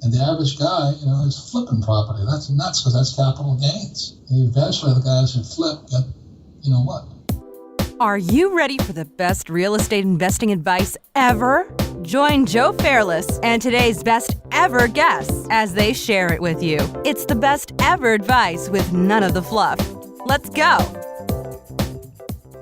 And the average guy, is flipping property. That's nuts because that's capital gains. And eventually the guys who flip get, what? Are you ready for the best real estate investing advice ever? Join Joe Fairless and today's best ever guests as they share it with you. It's the best ever advice with none of the fluff. Let's go.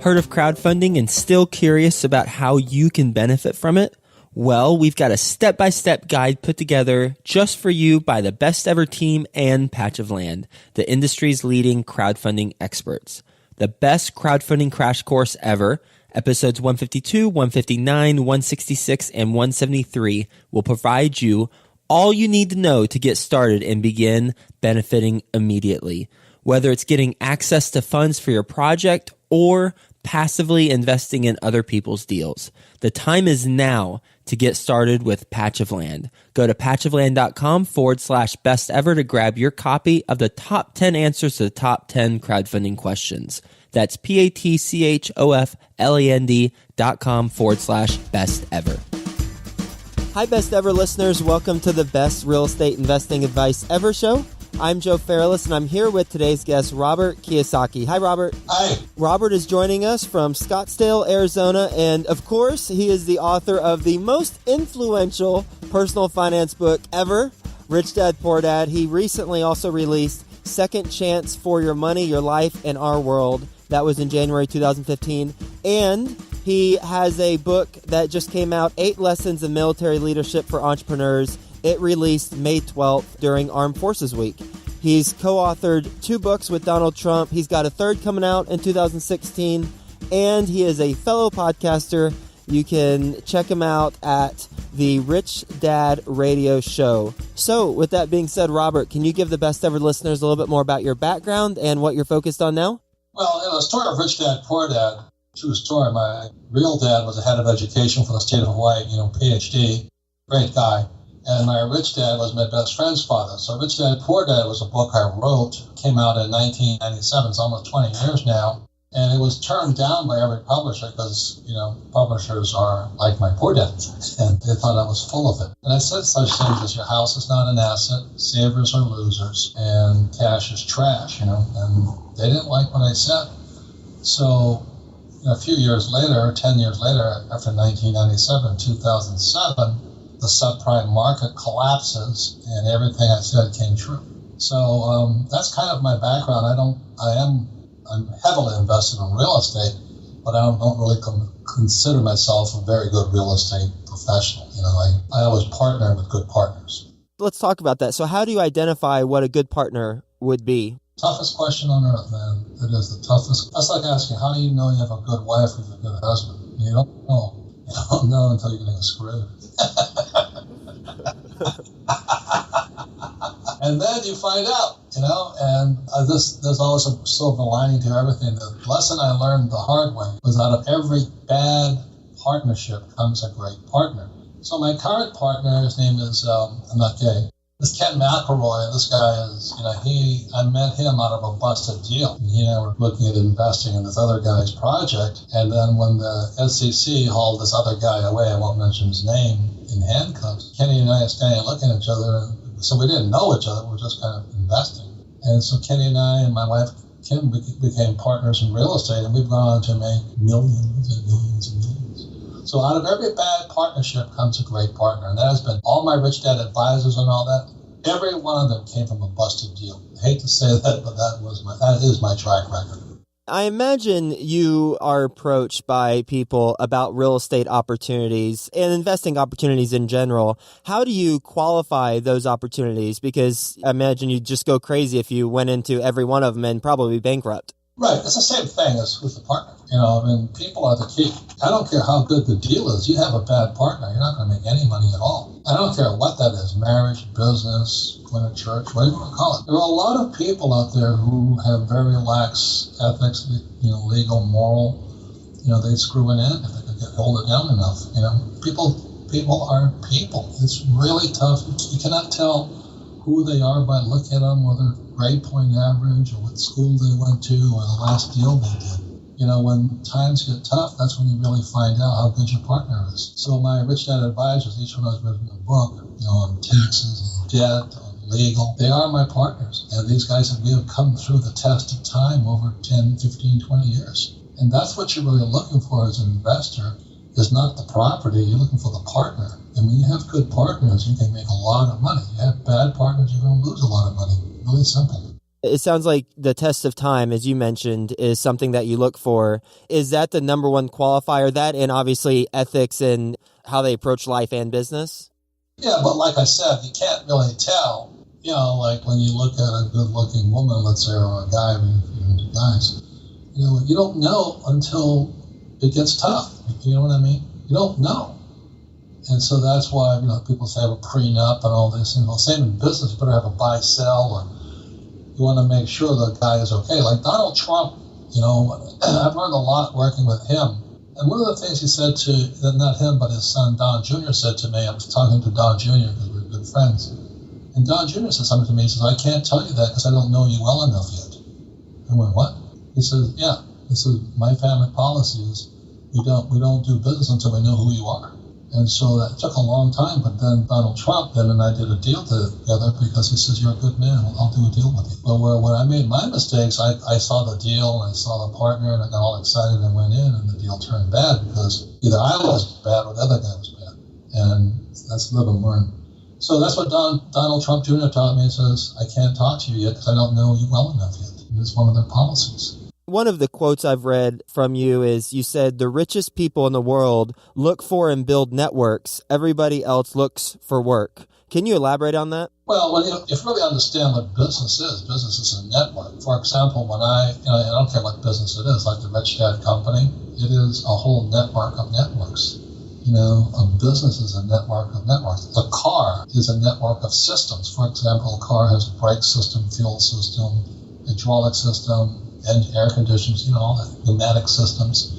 Heard of crowdfunding and still curious about how you can benefit from it? Well, we've got a step-by-step guide put together just for you by the best ever team and Patch of Land, the industry's leading crowdfunding experts. The best crowdfunding crash course ever, episodes 152, 159, 166, and 173 will provide you all you need to know to get started and begin benefiting immediately. Whether it's getting access to funds for your project or passively investing in other people's deals. The time is now to get started with Patch of Land. Go to patchofland.com/best ever to grab your copy of the top 10 answers to the top 10 crowdfunding questions. That's patchofland.com/best ever. Hi, best ever listeners. Welcome to the best real estate investing advice ever show. I'm Joe Fairless, and I'm here with today's guest, Robert Kiyosaki. Hi, Robert. Hi. Robert is joining us from Scottsdale, Arizona, and of course, he is the author of the most influential personal finance book ever, Rich Dad, Poor Dad. He recently also released Second Chance for Your Money, Your Life, and Our World. That was in January 2015. And he has a book that just came out, 8 Lessons in Military Leadership for Entrepreneurs. It released May 12th during Armed Forces Week. He's co-authored 2 books with Donald Trump. He's got a 3rd coming out in 2016. And he is a fellow podcaster. You can check him out at the Rich Dad Radio Show. So with that being said, Robert, can you give the best ever listeners a little bit more about your background and what you're focused on now? Well, in the story of Rich Dad, Poor Dad, true story, my real dad was the head of education for the state of Hawaii, PhD, great guy. And my rich dad was my best friend's father. So Rich Dad, Poor Dad was a book I wrote, came out in 1997, it's almost 20 years now. And it was turned down by every publisher because, publishers are like my poor dad, and they thought I was full of it. And I said such things as your house is not an asset, savers are losers, and cash is trash, and they didn't like what I said. So a few years later, 10 years later, after 1997, 2007, the subprime market collapses and everything I said came true. So that's kind of my background. I'm heavily invested in real estate, but I don't really consider myself a very good real estate professional. I always partner with good partners. Let's talk about that. So how do you identify what a good partner would be? Toughest question on earth, man. It is the toughest. That's like asking, how do you know you have a good wife or a good husband? You don't know. You don't know until you're getting screwed. And then you find out, and there's always a silver lining to everything. The lesson I learned the hard way was out of every bad partnership comes a great partner. So my current partner, his name is, I'm not gay, this Ken McElroy. This guy is, I met him out of a busted deal. He and I were looking at investing in this other guy's project. And then when the SEC hauled this other guy away, I won't mention his name, in handcuffs, Kenny and I are standing looking at each other. So we didn't know each other. We were just kind of investing. And so Kenny and I and my wife, Kim, became partners in real estate. And we've gone on to make millions and millions and millions. So out of every bad partnership comes a great partner. And that has been all my Rich Dad advisors and all that. Every one of them came from a busted deal. I hate to say that, but that is my track record. I imagine you are approached by people about real estate opportunities and investing opportunities in general. How do you qualify those opportunities? Because I imagine you'd just go crazy if you went into every one of them and probably be bankrupt. Right. It's the same thing as with the partner. People are the key. I don't care how good the deal is. You have a bad partner, you're not going to make any money at all. I don't care what that is, marriage, business, going to church, whatever you want to call it. There are a lot of people out there who have very lax ethics, legal, moral. They screw it in if they could hold it down enough. People are people. It's really tough. You cannot tell who they are by looking at them, whether grade point average or what school they went to or the last deal they did. When times get tough, that's when you really find out how good your partner is. So my Rich Dad advisors, each one of us written a book, on taxes debt, or legal. They are my partners. And these guys we have come through the test of time over 10, 15, 20 years. And that's what you're really looking for as an investor, is not the property. You're looking for the partner. And when you have good partners, you can make a lot of money. You have bad partners, you're going to lose a lot of money. Really simple. It sounds like the test of time, as you mentioned, is something that you look for. Is that the number one qualifier? That and obviously ethics and how they approach life and business? Yeah, but like I said, you can't really tell. Like when you look at a good-looking woman, let's say, or a guy, even guys, you don't know until it gets tough. You know what I mean? You don't know. And so that's why, people say have a prenup and all this. Same in business, you better have a buy-sell, or you want to make sure the guy is okay. Like Donald Trump, I've learned a lot working with him. And one of the things he said not him, but his son, Don Jr., said to me, I was talking to Don Jr. because we're good friends. And Don Jr. said something to me. He says, I can't tell you that because I don't know you well enough yet. I went, what? He says, yeah. This is my family policy is we don't do business until we know who you are. And so that took a long time, but then Donald Trump and I did a deal together because he says, you're a good man, I'll do a deal with you. But when I made my mistakes, I saw the deal, and I saw the partner, and I got all excited and went in, and the deal turned bad because either I was bad or the other guy was bad. And that's live and learn. So that's what Donald Trump Jr. taught me. He says, I can't talk to you yet because I don't know you well enough yet. And it's one of their policies. One of the quotes I've read from you is you said the richest people in the world look for and build networks. Everybody else looks for work. Can you elaborate on that? Well, if you really understand what business is a network. For example, when I don't care what business it is, like the Rich Dad Company, it is a whole network of networks. A business is a network of networks. A car is a network of systems. For example, a car has a brake system, fuel system, hydraulic system, and air conditions, all the pneumatic systems.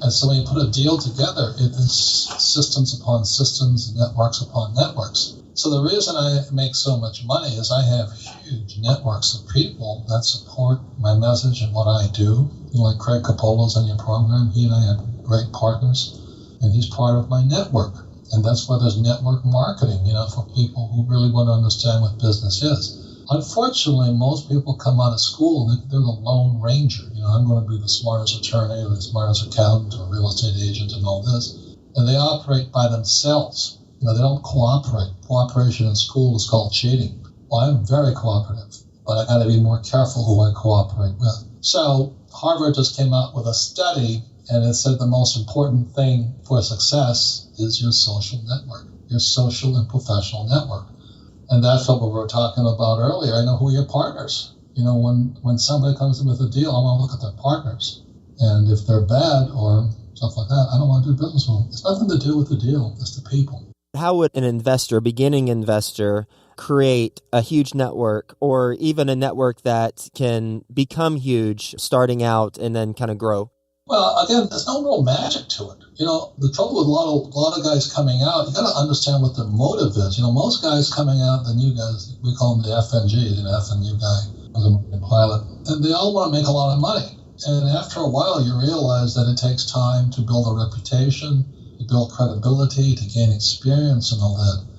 And so when you put a deal together, it is systems upon systems, networks upon networks. So the reason I make so much money is I have huge networks of people that support my message and what I do. Like Craig Coppola's on your program, he and I have great partners, and he's part of my network. And that's why there's network marketing, for people who really want to understand what business is. Unfortunately, most people come out of school and they're the lone ranger. I'm going to be the smartest attorney or the smartest accountant or real estate agent and all this. And they operate by themselves. They don't cooperate. Cooperation in school is called cheating. Well, I'm very cooperative, but I got to be more careful who I cooperate with. So Harvard just came out with a study, and it said the most important thing for success is your social network, your social and professional network. And that's what we were talking about earlier. I know who your partners. When somebody comes in with a deal, I want to look at their partners. And if they're bad or stuff like that, I don't want to do business with them. It's nothing to do with the deal. It's the people. How would an investor, beginning investor, create a huge network or even a network that can become huge starting out and then kind of grow? Well, again, there's no real magic to it. The trouble with a lot of guys coming out, you got to understand what their motive is. Most guys coming out, the new guys, we call them the FNGs, FNU guy, was a marine pilot, and they all want to make a lot of money. And after a while, you realize that it takes time to build a reputation, to build credibility, to gain experience and all that.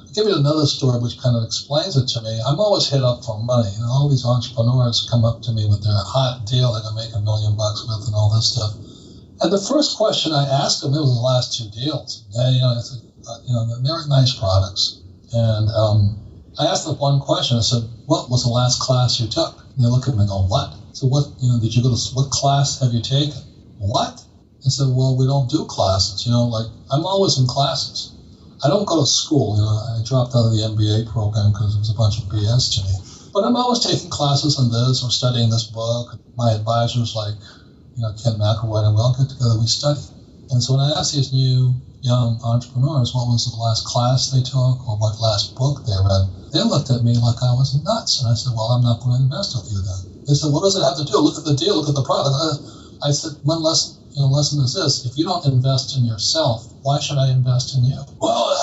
I'll give you another story which kind of explains it to me. I'm always hit up for money. All these entrepreneurs come up to me with their hot deal they're going to make $1 million with and all this stuff. And the first question I asked them, it was the last two deals. And, they're nice products. And I asked them one question. I said, what was the last class you took? And they look at me and go, what? So what, did you go to, what class have you taken? What? I said, well, we don't do classes. I'm always in classes. I don't go to school. I dropped out of the MBA program because it was a bunch of BS to me. But I'm always taking classes on this or studying this book. My advisors like, Ken McElroy, and we all get together, we study. And so when I asked these new young entrepreneurs what was the last class they took or what last book they read, they looked at me like I was nuts. And I said, well, I'm not going to invest with you then. They said, what does it have to do? Look at the deal, look at the product. I said, one lesson is this. If you don't invest in yourself, why should I invest in you? Well,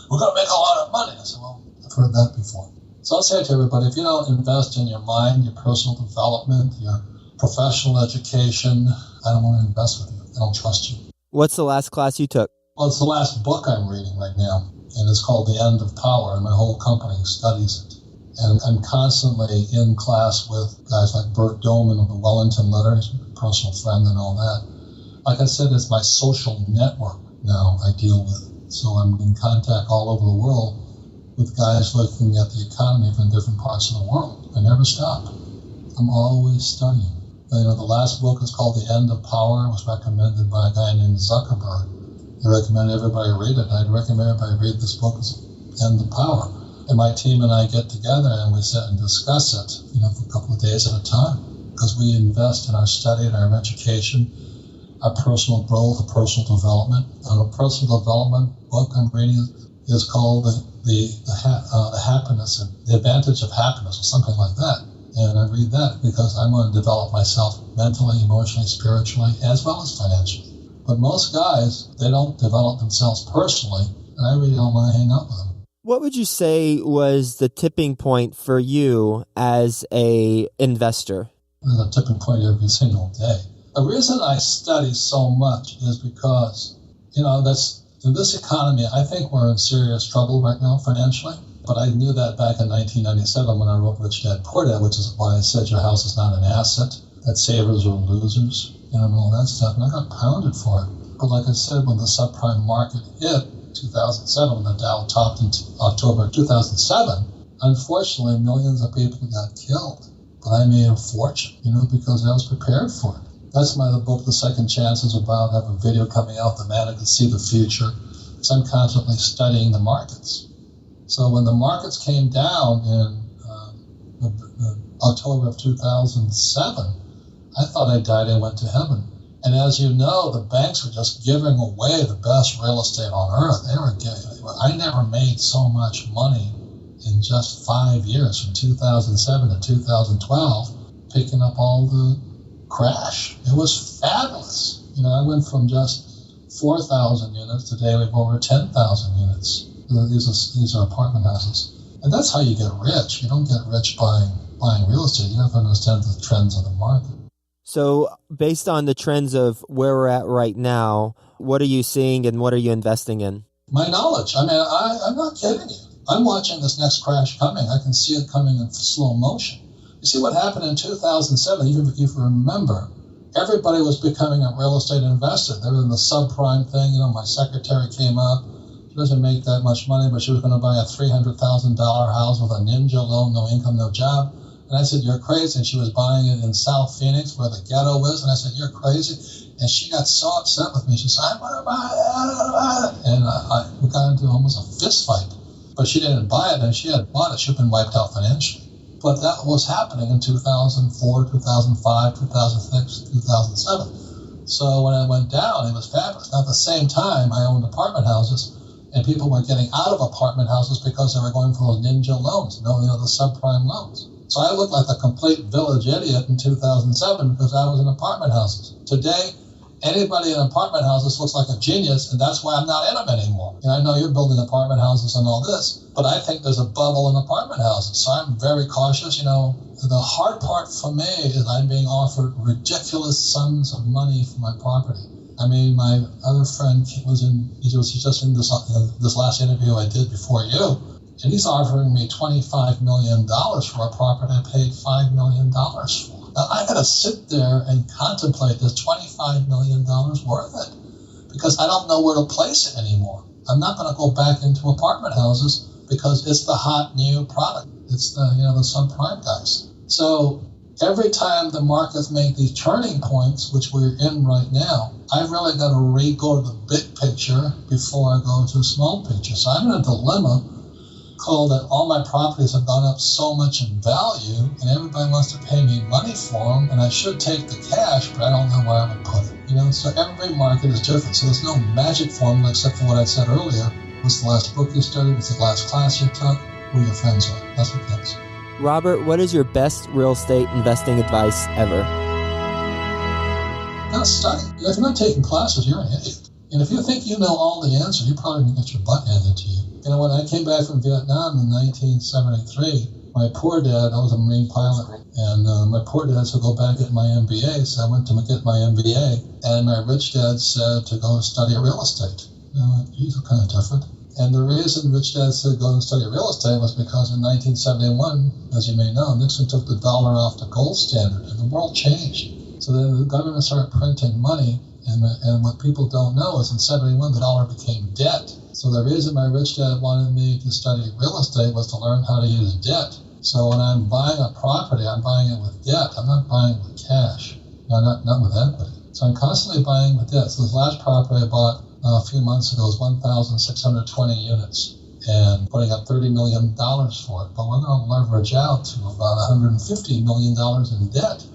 we're going to make a lot of money. I said, well, I've heard that before. So I'll say to everybody, if you don't invest in your mind, your personal development, your professional education, I don't want to invest with you. I don't trust you. What's the last class you took? Well, it's the last book I'm reading right now. and it's called The End of Power, and my whole company studies it. And I'm constantly in class with guys like Burt Doman of the Wellington Letter, he's a personal friend and all that. Like I said, it's my social network now I deal with. So I'm in contact all over the world with guys looking at the economy from different parts of the world. I never stop. I'm always studying. You know, the last book is called The End of Power. It was recommended by a guy named Zuckerberg. He recommended everybody read it. I'd recommend everybody read this book, End of Power. And my team and I get together and we sit and discuss it, you know, for a couple of days at a time, because we invest in our study and our education, our personal growth, our personal development. And a personal development book I'm reading is called the Happiness and the Advantage of Happiness, or something like that. And I read that because I want to develop myself mentally, emotionally, spiritually, as well as financially. But most guys, they don't develop themselves personally, and I really don't want to hang out with them. What would you say was the tipping point for you as a investor? There's a tipping point every single day. The reason I study so much is because, you know, in this economy, I think we're in serious trouble right now financially. But I knew that back in 1997 when I wrote Rich Dad Poor Dad, which is why I said your house is not an asset, that savers are losers, and all that stuff. And I got pounded for it. But like I said, when the subprime market hit, 2007, when the Dow topped in October 2007, unfortunately, millions of people got killed. But I made a fortune, you know, because I was prepared for it. That's the book, The Second Chance, is about. I have a video coming out, The Man Who Can See the Future. So I'm constantly studying the markets. So when the markets came down in October of 2007, I thought I died and went to heaven. And as you know, the banks were just giving away the best real estate on earth. I never made so much money in just 5 years, from 2007 to 2012, picking up all the crash. It was fabulous. You know, I went from just 4,000 units. Today we have over 10,000 units. These are apartment houses. And that's how you get rich. You don't get rich buying real estate. You have to understand the trends of the market. So based on the trends of where we're at right now, what are you seeing and what are you investing in? My knowledge. I mean, I'm not kidding you. I'm watching this next crash coming. I can see it coming in slow motion. You see what happened in 2007, even if you remember, everybody was becoming a real estate investor. They were in the subprime thing. You know, my secretary came up. She doesn't make that much money, but she was going to buy a $300,000 house with a ninja loan, no income, no job. And I said, you're crazy. And she was buying it in South Phoenix where the ghetto is. And I said, you're crazy. And she got so upset with me. She said, I want to buy it. And we got into almost a fist fight. But she didn't buy it. And if she had bought it, she would have been wiped out financially. But that was happening in 2004, 2005, 2006, 2007. So when it went down, it was fabulous. Now, at the same time, I owned apartment houses. And people were getting out of apartment houses because they were going for those ninja loans, the subprime loans. So I looked like a complete village idiot in 2007 because I was in apartment houses. Today, anybody in apartment houses looks like a genius, and that's why I'm not in them anymore. And I know you're building apartment houses and all this, but I think there's a bubble in apartment houses. So I'm very cautious. You know, the hard part for me is I'm being offered ridiculous sums of money for my property. I mean, my other friend was just in this last interview I did before you, and he's offering me $25 million for a property I paid $5 million for. Now, I got to sit there and contemplate, is $25 million worth it? Because I don't know where to place it anymore. I'm not going to go back into apartment houses because it's the hot new product. It's the subprime guys. So every time the markets make these turning points, which we're in right now, I've really got to go to the big picture before I go to the small picture. So I'm in a dilemma called that all my properties have gone up so much in value, and everybody wants to pay me money for them, and I should take the cash, but I don't know where I would put it. You know, so every market is different. So there's no magic formula except for what I said earlier. What's the last book you studied? What's the last class you took? Who your friends are. That's what counts. Robert, what is your best real estate investing advice ever? Not study. If you're not taking classes, you're an idiot. And if you think you know all the answers, you probably didn't get your butt handed to you. You know, when I came back from Vietnam in 1973, my poor dad, I was a Marine pilot, and my poor dad said, go back and get my MBA. So I went to get my MBA, and my rich dad said to go study real estate. You know, he's kind of different. And the reason Rich Dad said go and study real estate was because in 1971, as you may know, Nixon took the dollar off the gold standard, and the world changed. So then the government started printing money, and what people don't know is in 71, the dollar became debt. So the reason my Rich Dad wanted me to study real estate was to learn how to use debt. So when I'm buying a property, I'm buying it with debt. I'm not buying with cash, not with equity. So I'm constantly buying with debt. So this last property I bought a few months ago was 1,620 units and putting up $30 million for it. But we're going to leverage out to about $150 million in debt.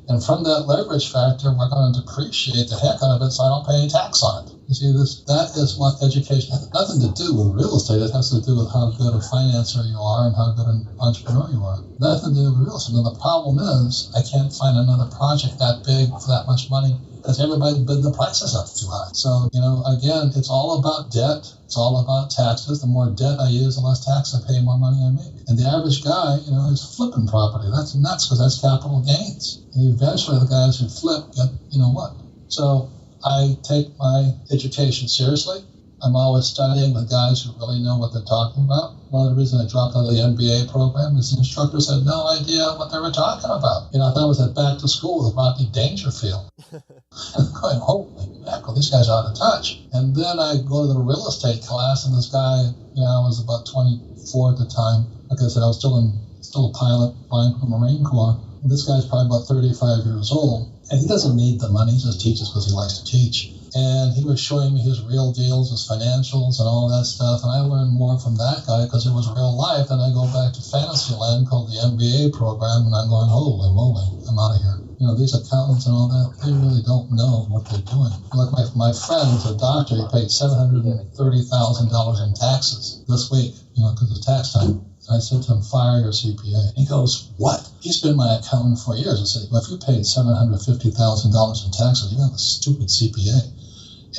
And from that leverage factor, we're going to depreciate the heck out of it so I don't pay any tax on it. You see, that is what education has nothing to do with real estate. It has to do with how good a financer you are and how good an entrepreneur you are. Nothing to do with real estate. And the problem is I can't find another project that big for that much money because everybody bid the prices up too high. So, again, it's all about debt. It's all about taxes. The more debt I use, the less tax I pay, more money I make. And the average guy, is flipping property. That's nuts because that's capital gains. And eventually the guys who flip get, what? So I take my education seriously. I'm always studying with guys who really know what they're talking about. One of the reasons I dropped out of the MBA program is the instructors had no idea what they were talking about. I thought I was at back to school with Rodney Dangerfield. I'm going, holy mackerel, these guys are out of touch. And then I go to the real estate class, and this guy, I was about 24 at the time. Like I said, I was still a pilot flying for the Marine Corps. And this guy's probably about 35 years old. And he doesn't need the money, he just teaches because he likes to teach. And he was showing me his real deals, his financials, and all that stuff. And I learned more from that guy because it was real life. And I go back to fantasy land called the MBA program, and I'm going, holy moly, I'm out of here. These accountants and all that, they really don't know what they're doing. Like my friend who's a doctor, he paid $730,000 in taxes this week, because it's tax time. I said to him, fire your CPA. He goes, what? He's been my accountant for years. I said, well, if you paid $750,000 in taxes, you have a stupid CPA.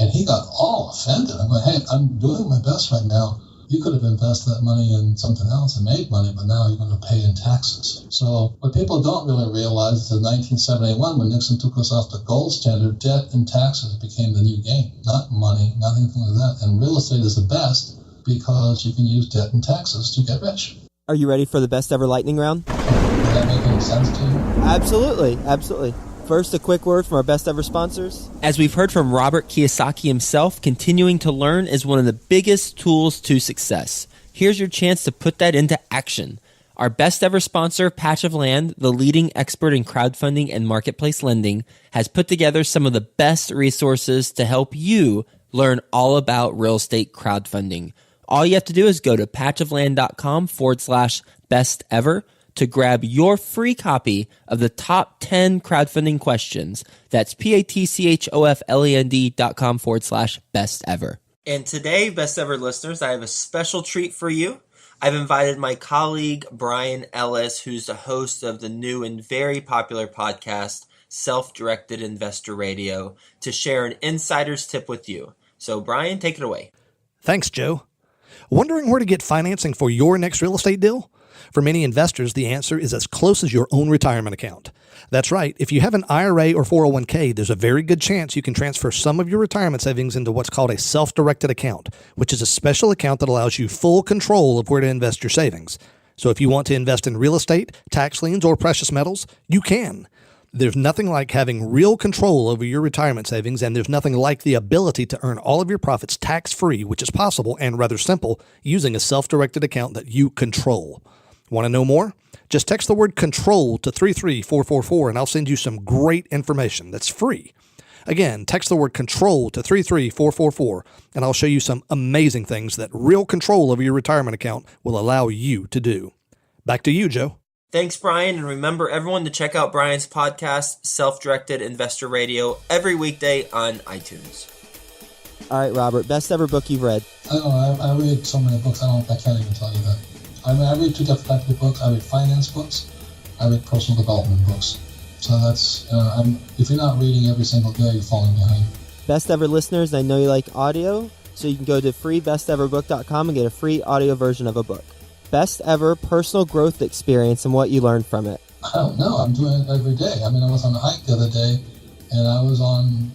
And he got all offended. I'm like, hey, I'm doing my best right now. You could have invested that money in something else and made money, but now you're going to pay in taxes. So what people don't really realize is in 1971, when Nixon took us off the gold standard, debt and taxes became the new game. Not money, nothing like that. And real estate is the best because you can use debt and taxes to get rich. Are you ready for the best ever lightning round? Does that make any sense to you? Absolutely. First, a quick word from our best ever sponsors. As we've heard from Robert Kiyosaki himself, continuing to learn is one of the biggest tools to success. Here's your chance to put that into action. Our best ever sponsor, Patch of Land, the leading expert in crowdfunding and marketplace lending, has put together some of the best resources to help you learn all about real estate crowdfunding. All you have to do is go to patchofland.com/best ever to grab your free copy of the top 10 crowdfunding questions. That's patchofland.com/best ever. And today, best ever listeners, I have a special treat for you. I've invited my colleague, Brian Ellis, who's the host of the new and very popular podcast, Self-Directed Investor Radio, to share an insider's tip with you. So, Brian, take it away. Thanks, Joe. Wondering where to get financing for your next real estate deal? For many investors, the answer is as close as your own retirement account. That's right. If you have an IRA or 401k, there's a very good chance you can transfer some of your retirement savings into what's called a self-directed account, which is a special account that allows you full control of where to invest your savings. So if you want to invest in real estate, tax liens, or precious metals, you can. There's nothing like having real control over your retirement savings, and there's nothing like the ability to earn all of your profits tax-free, which is possible and rather simple, using a self-directed account that you control. Want to know more? Just text the word control to 33444 and I'll send you some great information that's free. Again, text the word control to 33444 and I'll show you some amazing things that real control over your retirement account will allow you to do. Back to you, Joe. Thanks, Brian. And remember, everyone, to check out Brian's podcast, Self-Directed Investor Radio, every weekday on iTunes. All right, Robert, best ever book you've read. I don't know. I read so many books, I can't even tell you that. I read two different types of books. I read finance books. I read personal development books. So that's, if you're not reading every single day, you're falling behind. Best ever listeners, I know you like audio, so you can go to freebesteverbook.com and get a free audio version of a book. Best ever personal growth experience and what you learned from it. I don't know. I'm doing it every day. I was on a hike the other day, and I was on,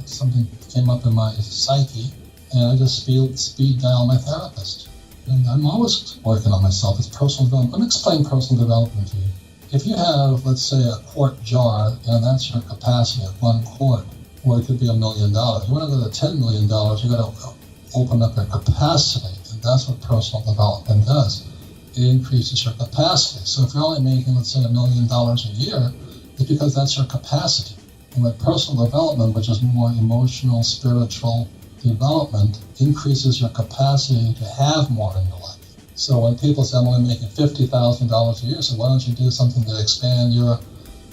something came up in my psyche, and I just speed dial my therapist. And I'm always working on myself. It's personal development. Let me explain personal development to you. If you have, let's say, a quart jar, and that's your capacity of 1 quart, or it could be $1 million. You want to go to $10 million, you got to open up your capacity, and that's what personal development does. It increases your capacity. So if you're only making, let's say, $1 million a year, it's because that's your capacity. And with personal development, which is more emotional, spiritual development, increases your capacity to have more in your life. So when people say, I'm only making $50,000 a year, so why don't you do something to expand your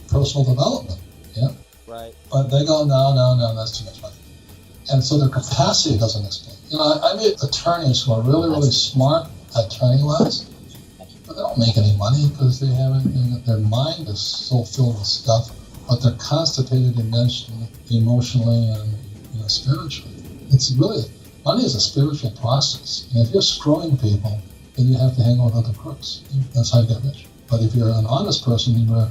personal development? Yeah. Right. But they go, no, that's too much money. And so their capacity doesn't explain. I meet attorneys who are really, really smart attorney-wise, but they don't make any money because they haven't, their mind is so filled with stuff, but they're constipated emotionally and spiritually. It's really, money is a spiritual process. And if you're screwing people, then you have to hang out with other crooks. That's how you get rich. But if you're an honest person, you better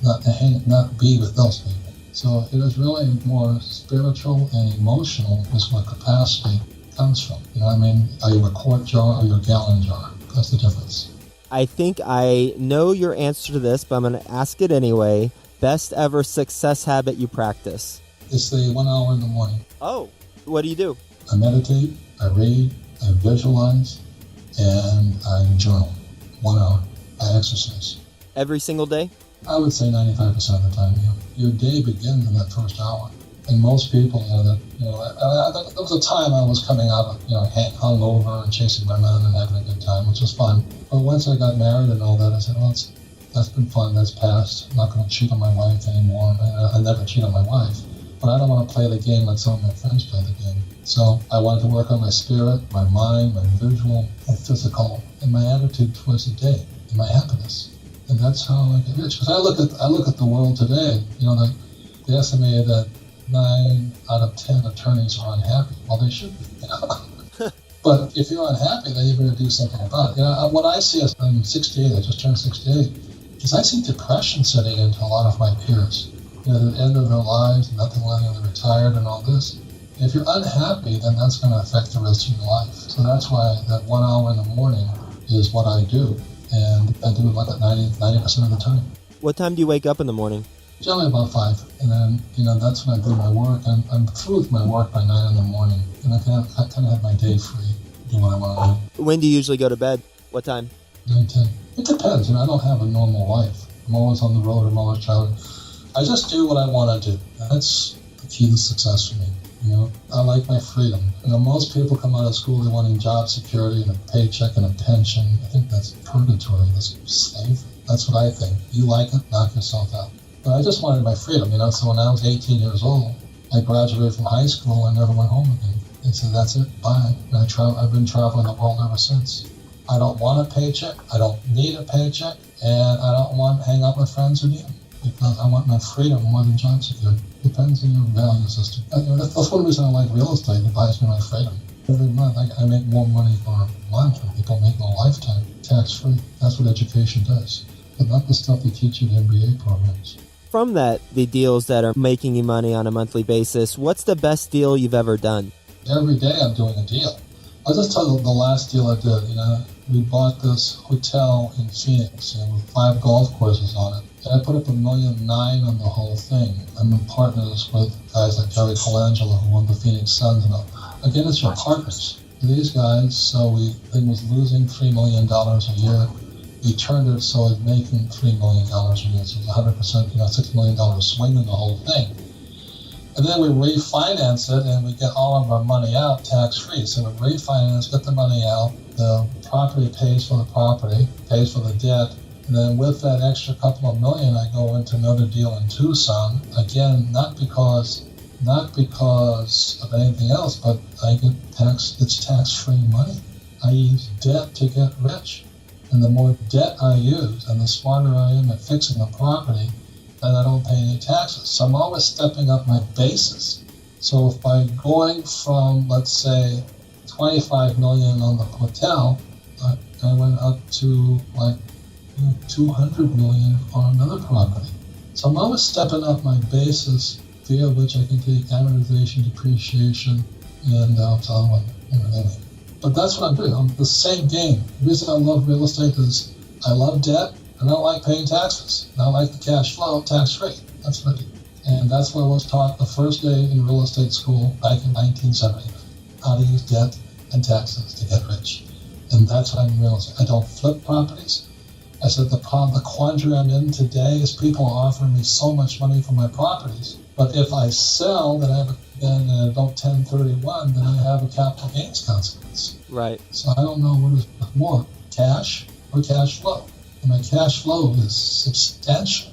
not be with those people. So it is really more spiritual and emotional is where capacity comes from. Are you a quart jar or are you a gallon jar? That's the difference. I think I know your answer to this, but I'm going to ask it anyway. Best ever success habit you practice? It's the 1 hour in the morning. Oh, what do you do? I meditate, I read, I visualize, and I journal. 1 hour. I exercise. Every single day? I would say 95% of the time, yeah. Your day begins in that first hour. And most people, there was a time I was coming out of, hungover and chasing my man and having a good time, which was fun. But once I got married and all that, I said, well, that's been fun, that's past. I'm not going to cheat on my wife anymore. I never cheat on my wife. But I don't want to play the game like some of my friends play the game. So I wanted to work on my spirit, my mind, my visual, my physical, and my attitude towards the day, and my happiness. And that's how I get rich. Because I look at the world today, they estimated that 9 out of 10 attorneys are unhappy. Well, they should be. But if you're unhappy, then you better do something about it. What I see is, I'm 68, I just turned 68, is I see depression setting into a lot of my peers. At the end of their lives, nothing letting them retired and all this. If you're unhappy, then that's going to affect the rest of your life. So that's why that 1 hour in the morning is what I do. And I do it like at 90% of the time. What time do you wake up in the morning? Generally about 5. And then, that's when I do my work. I'm through with my work by 9 in the morning. And I kind of have my day free, do what I want to do. When do you usually go to bed? What time? 9, 10. It depends. I don't have a normal life. I'm always on the road. I'm always traveling. I just do what I want to do. That's the key to success for me. I like my freedom. Most people come out of school, they wanting job security and a paycheck and a pension. I think that's purgatory, that's slavery. That's what I think. You like it, knock yourself out. But I just wanted my freedom, So when I was 18 years old, I graduated from high school and never went home again. They said, that's it, bye. And I've been traveling the world ever since. I don't want a paycheck, I don't need a paycheck, and I don't want to hang out with friends who need them. Because I want my freedom more than job security. Depends on your value system. That's one reason I like real estate. It buys me my freedom. Every month I make more money for a month than people make in a lifetime, tax-free. That's what education does. But not the stuff they teach you in MBA programs. From that, the deals that are making you money on a monthly basis, what's the best deal you've ever done? Every day I'm doing a deal. I'll just tell you the last deal I did. We bought this hotel in Phoenix with 5 golf courses on it. And I put up $1.9 million on the whole thing. I'm in partners with guys like Gary Colangelo, who won the Phoenix Suns. Again, it's your partners. These guys, so the thing was losing $3 million a year. We turned it so it's making $3 million a year. So it's 100%, $6 million swing in the whole thing. And then we refinance it and we get all of our money out tax-free. So we refinance, get the money out, the property pays for the property, pays for the debt, and then with that extra couple of million, I go into another deal in Tucson. Again, not because of anything else, but it's tax-free money. I use debt to get rich. And the more debt I use and the smarter I am at fixing the property, then I don't pay any taxes. So I'm always stepping up my basis. So if by going from, let's say, 25 million on the hotel, I went up to 200 million on another property. So I'm always stepping up my basis via which I can take amortization, depreciation, and I'll tell them what. But that's what I'm doing. I'm the same game. The reason I love real estate is I love debt, and I don't like paying taxes. And I like the cash flow tax-free. That's what I do. And that's what I was taught the first day in real estate school back in 1970, how to use debt and taxes to get rich. And that's what I'm in real estate. I don't flip properties. I said the quandary I'm in today is people are offering me so much money for my properties. But if I sell, then I don't 1031, then I have a capital gains consequence. Right. So I don't know what is more, cash or cash flow. And my cash flow is substantial.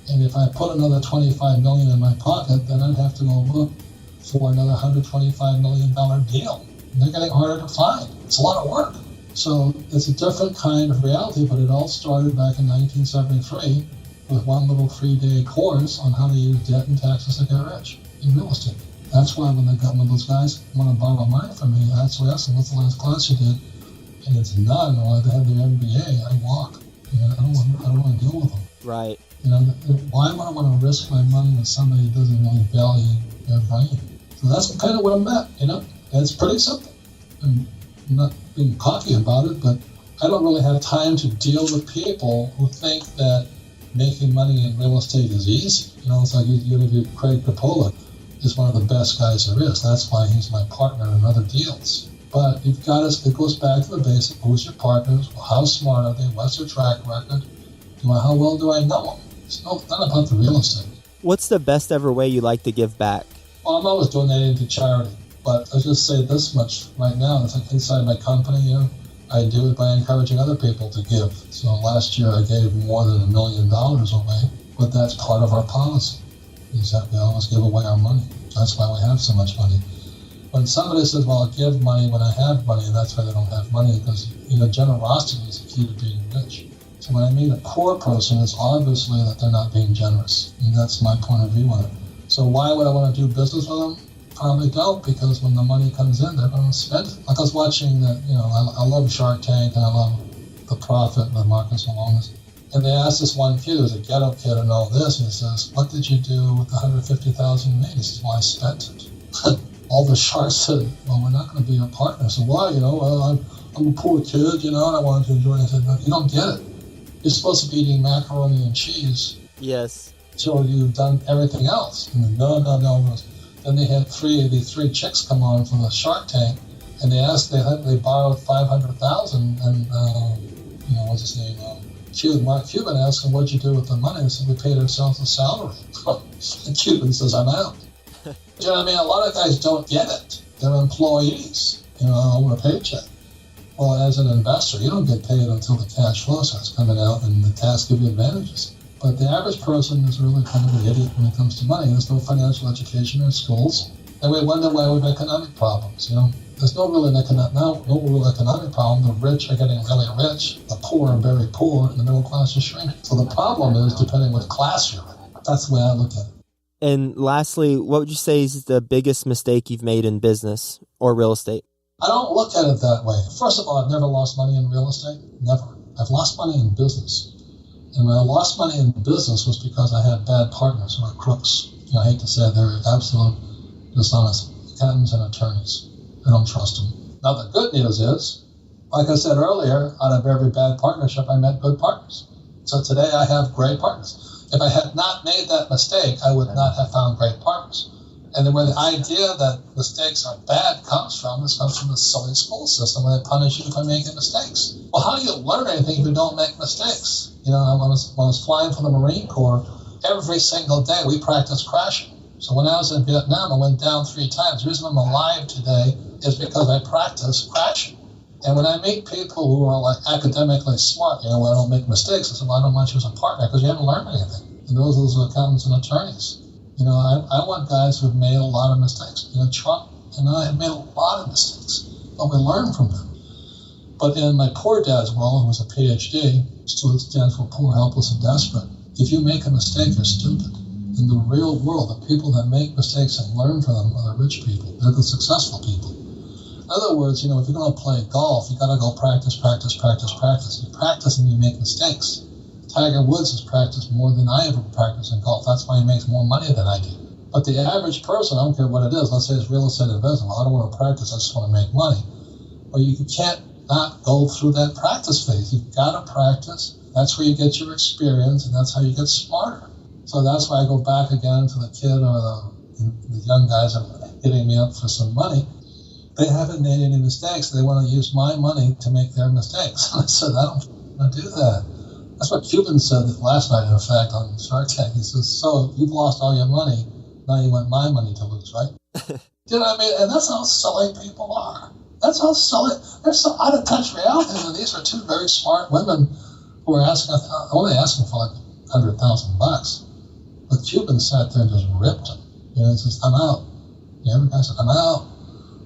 And if I put another $25 million in my pocket, then I'd have to go look for another $125 million deal. And they're getting harder to find. It's a lot of work. So it's a different kind of reality, but it all started back in 1973 with one little 3-day course on how to use debt and taxes to get rich in real estate. That's why when those guys want to borrow money from me, that's why I ask them, what's the last class you did? And it's none, or they have their MBA, I walk. I don't want to deal with them. Right. Why would I want to risk my money with somebody who doesn't really value their brain? So that's kind of what I'm at, And it's pretty simple. I'm not being cocky about it, but I don't really have time to deal with people who think that making money in real estate is easy. It's like you interview Craig Coppola is one of the best guys there is. That's why he's my partner in other deals. But it goes back to the basic. Who's your partners? How smart are they? What's their track record? How well do I know them? It's not about the real estate. What's the best ever way you like to give back? Well, I'm always donating to charity. But I'll just say this much right now. It's like inside my company, I do it by encouraging other people to give. So last year I gave more than $1 million away. But that's part of our policy, is that we always give away our money. That's why we have so much money. When somebody says, well, I'll give money when I have money, that's why they don't have money, because generosity is the key to being rich. So when I meet a poor person, it's obviously that they're not being generous. And that's my point of view on it. So why would I want to do business with them? Probably don't, because when the money comes in, they're going to spend it. Like I was watching that, I love Shark Tank, and I love The Profit and Marcus Lemonis. And they asked this one kid who's a ghetto kid and all this, and he says, what did you do with the $150,000 you made? He says, well, I spent it. All the sharks said, well, we're not going to be your partner. So why? I'm a poor kid, and I wanted to enjoy it. I said, no, you don't get it. You're supposed to be eating macaroni and cheese. Yes. So you've done everything else. And no. Then they had three chicks come on from the Shark Tank, and they borrowed $500,000, and what's his name? Mark Cuban asked them, what'd you do with the money? They said, we paid ourselves a salary. And Cuban says, I'm out. A lot of guys don't get it. They're employees, over a paycheck. Well, as an investor, you don't get paid until the cash flow starts coming out and the tax give you advantages. But the average person is really kind of an idiot when it comes to money. There's no financial education in schools. And we wonder why we have economic problems, There's no real economic problem. The rich are getting really rich. The poor are very poor, and the middle class is shrinking. So the problem is depending what class you're in. That's the way I look at it. And lastly, what would you say is the biggest mistake you've made in business or real estate? I don't look at it that way. First of all, I've never lost money in real estate. Never. I've lost money in business. And when I lost money in business was because I had bad partners who were crooks. I hate to say it, they're absolute dishonest accountants and attorneys. I don't trust them. Now, the good news is, like I said earlier, out of every bad partnership, I met good partners. So today I have great partners. If I had not made that mistake, I would not have found great partners. And then where the idea that mistakes are bad comes from the silly school system where they punish you for making mistakes. Well, how do you learn anything if you don't make mistakes? When I was flying for the Marine Corps, every single day we practiced crashing. So when I was in Vietnam, I went down 3 times. The reason I'm alive today is because I practiced crashing. And when I meet people who are like academically smart, I don't make mistakes, I say, well, I don't want you as a partner because you haven't learned anything. And those are the accountants and attorneys. I want guys who've made a lot of mistakes. Trump and I have made a lot of mistakes, but we learn from them. But in my poor dad's world, who was a PhD, still stands for poor, helpless, and desperate, if you make a mistake, you're stupid. In the real world, the people that make mistakes and learn from them are the rich people. They're the successful people. In other words, if you're going to play golf, you got to go practice. You practice and you make mistakes. Tiger Woods has practiced more than I ever practiced in golf. That's why he makes more money than I do. But the average person, I don't care what it is, let's say it's real estate investment. Well, I don't want to practice, I just want to make money. Well, you can't not go through that practice phase. You've got to practice. That's where you get your experience, and that's how you get smarter. So that's why I go back again to the kid or the young guys that are hitting me up for some money. They haven't made any mistakes. They want to use my money to make their mistakes. And I said, I don't want to do that. That's what Cuban said last night, in fact, on Shark Tank. He says, so you've lost all your money. Now you want my money to lose, right? You know what I mean? And that's how silly people are. That's how silly. They're so out of touch reality. And these are two very smart women who are only asking for like $100,000. But Cuban sat there and just ripped him. You know, he says, I'm out. Every guy said, I'm out.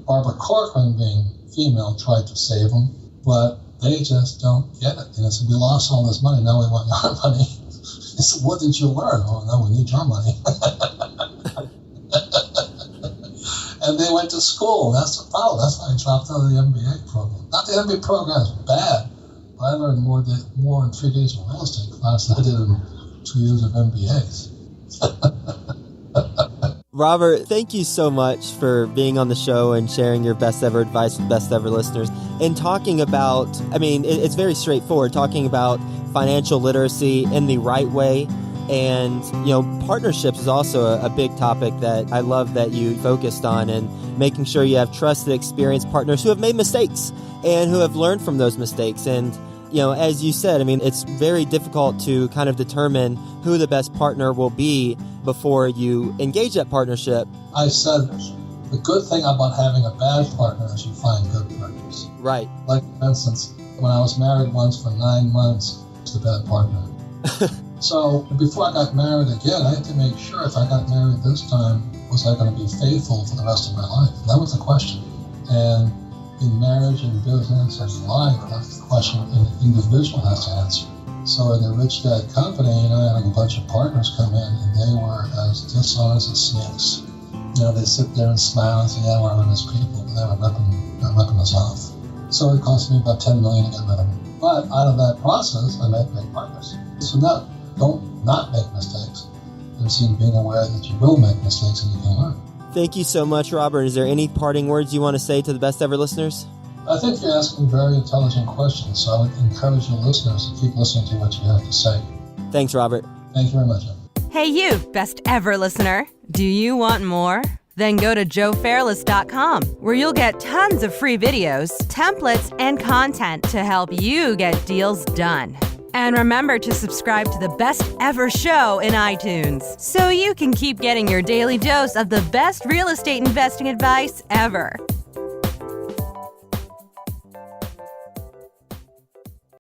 Barbara Corcoran, being female, tried to save him, but they just don't get it. You know, so we lost all this money, now we want your money. He said, what did you learn? Oh, no, we need your money. And they went to school. That's the problem. That's why I dropped out of the MBA program. Not the MBA program is bad, but I learned more in 3 days of real estate class than I did in 2 years of MBAs. Robert, thank you so much for being on the show and sharing your best ever advice with best ever listeners and talking about, I mean, it's very straightforward, talking about financial literacy in the right way. And, you know, partnerships is also a big topic that I love that you focused on, and making sure you have trusted, experienced partners who have made mistakes and who have learned from those mistakes. And, you know, as you said, I mean, it's very difficult to kind of determine who the best partner will be before you engage that partnership. I said the good thing about having a bad partner is you find good partners. Right. Like, for instance, when I was married once for 9 months to a bad partner. So before I got married again, I had to make sure if I got married this time, was I going to be faithful for the rest of my life? That was the question. And in marriage and business and life, that's the question an individual has to answer. So in the Rich Dad Company, you know, I had a bunch of partners come in, and they were as dishonest as snakes. You know, they sit there and smile and say, yeah, we're honest people, but they were ripping us off. So it cost me about $10 million to get rid of them. But out of that process, I made great partners. So now, don't not make mistakes. There's in being aware that you will make mistakes and you can learn. Thank you so much, Robert. Is there any parting words you want to say to the best ever listeners? I think you're asking very intelligent questions, so I would encourage your listeners to keep listening to what you have to say. Thanks, Robert. Thank you very much. Hey, you, best ever listener. Do you want more? Then go to joefairless.com, where you'll get tons of free videos, templates, and content to help you get deals done. And remember to subscribe to the Best Ever Show in iTunes, so you can keep getting your daily dose of the best real estate investing advice ever.